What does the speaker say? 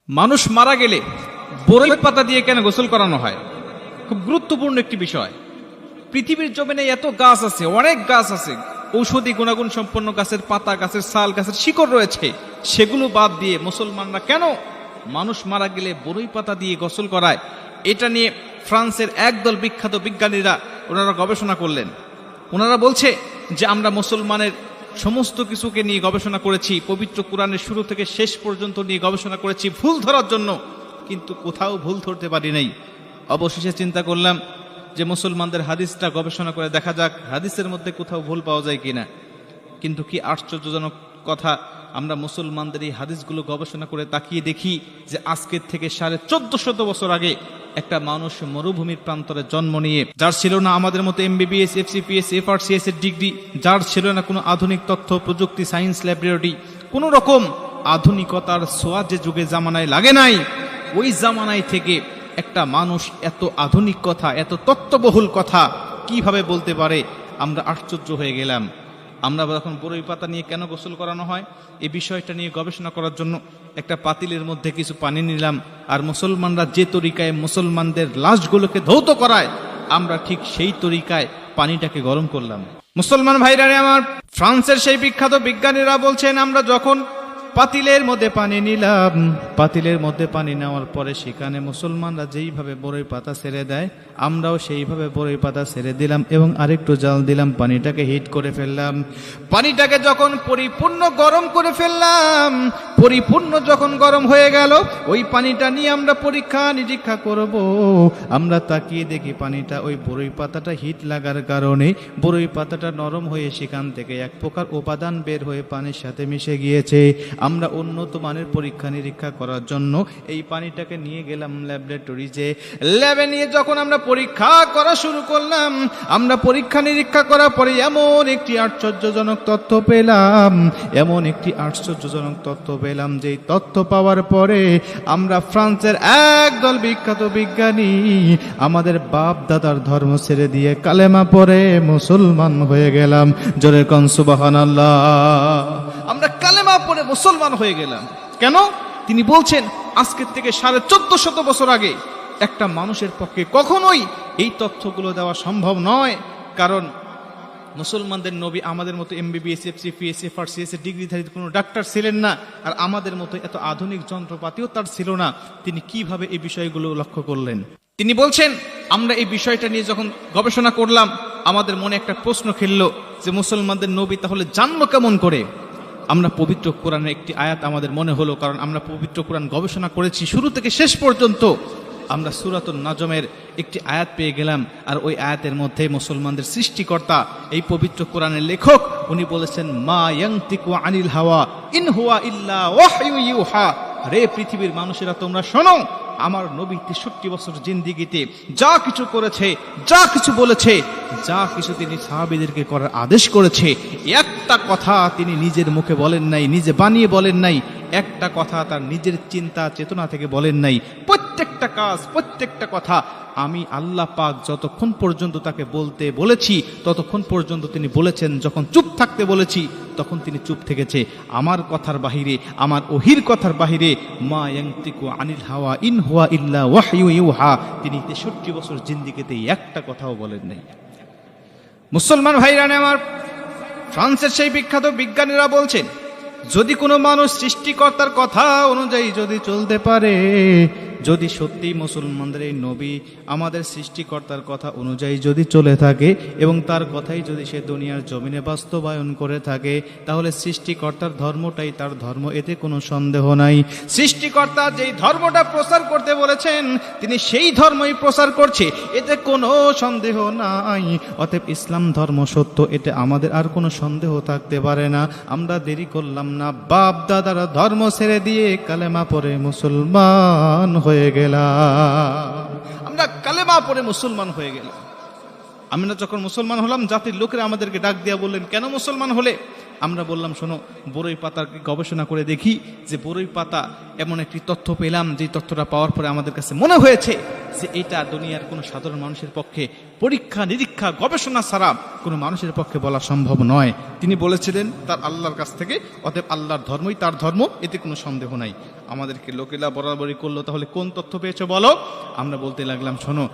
মানুষ মারা গেলে বরই পাতা দিয়ে কেন গোসল করানো হয়? খুব গুরুত্বপূর্ণ একটি বিষয়। পৃথিবীর জমিনে এত গাছ আছে, অনেক গাছ আছে, ঔষধি গুণাগুণ সম্পন্ন গাছের পাতা, গাছের ছাল, গাছের শিকড় রয়েছে। সেগুলো বাদ দিয়ে মুসলমানরা কেন মানুষ মারা গেলে বরই পাতা দিয়ে গোসল করায়? এটা নিয়ে ফ্রান্সের একদল বিখ্যাত বিজ্ঞানীরা ওনারা গবেষণা করলেন। ওনারা বলছে যে আমরা মুসলমানের সমস্ত কিছুকে নিয়ে গবেষণা করেছি, পবিত্র কোরআনের শুরু থেকে শেষ পর্যন্ত নিয়ে গবেষণা করেছি ভুল ধরার জন্য, কিন্তু কোথাও ভুল ধরতে পারি নাই। অবশেষে চিন্তা করলাম যে মুসলমানদের হাদিসটা গবেষণা করে দেখা যাক হাদিসের মধ্যে কোথাও ভুল পাওয়া যায় কিনা। কিন্তু কি আশ্চর্যজনক কথা, আমরা মুসলমানদের এই হাদিসগুলো গবেষণা করে তাকিয়ে দেখি যে আজকের থেকে 1450 বছর আগে একটা মানুষ মরুভূমির প্রান্তরে জন্ম নিয়ে, যার ছিল না আমাদের মতো MBBS, FCPS, FRCS এর ডিগ্রি, যার ছিল না কোনো আধুনিক তথ্য প্রযুক্তি, সায়েন্স ল্যাবরেটরি, কোনো রকম আধুনিকতার ছোঁয়া যে যুগে জামানায় লাগে নাই, ওই জামানায় থেকে একটা মানুষ এত আধুনিক কথা, এত তত্ত্ববহুল কথা কিভাবে বলতে পারে? আমরা আশ্চর্য হয়ে গেলাম। আমরা যখন বরই পাতা নিয়ে কেন গোসল করানো হয় এই বিষয়টা নিয়ে গবেষণা করার জন্য একটা পাতিলের মধ্যে কিছু পানি নিলাম, আর মুসলমানরা যে তরিকায় মুসলমানদের লাশগুলোকে ধৌত করায় আমরা ঠিক সেই তরিকায় পানিটাকে গরম করলাম। মুসলমান ভাইরা আমার, ফ্রান্সের সেই বিখ্যাত বিজ্ঞানীরা বলছেন আমরা যখন পাতিলের মধ্যে পানি নিলাম, পাতিলের মধ্যে পানি নেওয়ার পরে সেখানে মুসলমানরা যেইভাবে বরই পাতা ছেড়ে দেয় আমরাও সেইভাবে বরই পাতা ছেড়ে দিলাম এবং আরেকটু জাল দিলাম, পানিটাকে হিট করে ফেললাম। পানিটাকে যখন পরিপূর্ণ গরম করে ফেললাম, পরিপূর্ণ যখন গরম হয়ে গেল, ওই পানিটা নিয়ে আমরা পরীক্ষা নিরীক্ষা করব। আমরা তাকিয়ে দেখি পানিটা ওই বরই পাতাটা হিট লাগার কারণে বরই পাতাটা নরম হয়ে সেখান থেকে এক প্রকার উপাদান বের হয়ে পানির সাথে মিশে গিয়েছে। আমরা উন্নত মানের পরীক্ষা নিরীক্ষা করার জন্য এই পানিটাকে নিয়ে গেলাম ল্যাবরেটরিতে। ল্যাবে নিয়ে যখন আমরা পরীক্ষা করা শুরু করলাম, আমরা পরীক্ষা নিরীক্ষা করার পরে এমন একটি আশ্চর্যজনক তথ্য পেলাম, এমন একটি আশ্চর্যজনক তথ্য পেলাম, যেই তথ্য পাওয়ার পরে আমরা ফ্রান্সের একদল বিখ্যাত বিজ্ঞানী আমাদের বাপ দাদার ধর্ম ছেড়ে দিয়ে কালেমা পড়ে মুসলমান হয়ে গেলাম। জোরে কোন সুবহানাল্লাহ। আমরা কালেমা পড়ে মুসলমান হয়ে গেলাম। কেন? তিনি বলছেন আজকের থেকে 1450 বছর আগে একটা মানুষের পক্ষে কখনোই এই তথ্যগুলো দেওয়া সম্ভব নয়। কারণ মুসলমানদের নবী আমাদের মতো MBBS, FCPS, FRCS এর ডিগ্রিধারী কোনো ডাক্তার ছিলেন না, আর আমাদের মতো এত আধুনিক যন্ত্রপাতিও তার ছিল না। তিনি কিভাবে এই বিষয়গুলো লক্ষ্য করলেন? তিনি বলছেন আমরা এই বিষয়টা নিয়ে যখন গবেষণা করলাম আমাদের মনে একটা প্রশ্ন খেললো যে মুসলমানদের নবী তাহলে জানলো কেমন করে? আমরা পবিত্র কোরআনের একটি আয়াত আমাদের মনে হলো, কারণ আমরা পবিত্র কোরআন গবেষণা করেছি শুরু থেকে শেষ পর্যন্ত। আমরা সূরাতুন নাজমের একটি আয়াত পেয়ে গেলাম, আর ওই আয়াতের মধ্যে মুসলমানদের সৃষ্টিকর্তা এই পবিত্র কোরআনের লেখক উনি বলেছেন মা ইয়ানতিকু আনিল হাওয়া ইন হুয়া ইল্লা ওয়াহয়ু ইউহা। রে পৃথিবীর মানুষেরা তোমরা শোনো, আমার নবী 63 বছর জিন্দিগিতে যা কিছু করেছে, যা কিছু বলেছে, যা কিছু তিনি সাহাবীদেরকে করার আদেশ করেছে, একটা কথা তিনি নিজের মুখে বলেন নাই, নিজে বানিয়ে বলেন নাই, একটা কথা তার নিজের চিন্তা চেতনা থেকে বলেন নাই। প্রত্যেকটা কাজ, প্রত্যেকটা কথা আমি আল্লাহ পাক যতক্ষণ পর্যন্ত তাকে বলতে বলেছি ততক্ষণ পর্যন্ত তিনি বলেছেন। যখন চুপ থাকতে বলেছি তখন তিনি চুপ থেকেছে। আমার কথার বাহিরে, আমার ওহির কথার বাহিরে মা ইয়ানতিকু আনিল হাওয়া ইন হুয়া ইল্লা ওয়াহয়ু ইউহা, তিনি 63 বছর জিন্দিগিতে একটা কথাও বলেন নাই। মুসলমান ভাইরা আমার, ফ্রান্সের সেই বিখ্যাত বিজ্ঞানীরা বলছেন যদি কোনো মানুষ সৃষ্টিকর্তার কথা অনুযায়ী যদি চলতে পারে, যদি সত্যি মুসলমানদের এই নবী আমাদের সৃষ্টিকর্তার কথা অনুযায়ী যদি চলে থাকে এবং তার কথাই যদি সে দুনিয়ার জমিনে বাস্তবায়ন করে থাকে, তাহলে সৃষ্টিকর্তার ধর্মটাই তার ধর্ম, এতে কোনো সন্দেহ নাই। সৃষ্টিকর্তা যেই ধর্মটা প্রচার করতে বলেছেন তিনি সেই ধর্মই প্রচার করছে, এতে কোনো সন্দেহ নাই। অতএব ইসলাম ধর্ম সত্য, এতে আমাদের আর কোনো সন্দেহ থাকতে পারে না। আমরা দেরি করলাম না, বাপ দাদারা ধর্ম ছেড়ে দিয়ে কালেমা পড়ে মুসলমান হয়ে গেলাম। আমরা কালেমা পড়ে মুসলমান হয়ে গেলাম। আমরা যখন মুসলমান হলাম জাতির লোকেরা আমাদেরকে ডাক দিয়া বললেন কেন মুসলমান হলে? আমরা বললাম শোনো বরই পাতার গবেষণা করে দেখি যে বরই পাতা এমন একটি তথ্য পেলাম, যে তথ্যটা পাওয়ার পরে আমাদের কাছে মনে হয়েছে যে এটা দুনিয়ার কোনো সাধারণ মানুষের পক্ষে পরীক্ষা নিরীক্ষা গবেষণা ছাড়া কোনো মানুষের পক্ষে বলা সম্ভব নয়। তিনি বলেছিলেন তার আল্লাহর কাছ থেকে, অতএব আল্লাহর ধর্মই তার ধর্ম, এতে কোনো সন্দেহ নাই। আমাদেরকে লোকেলা বরাবরই করলো, তাহলে কোন তথ্য পেয়েছো বলো? আমরা বলতে লাগলাম শোনো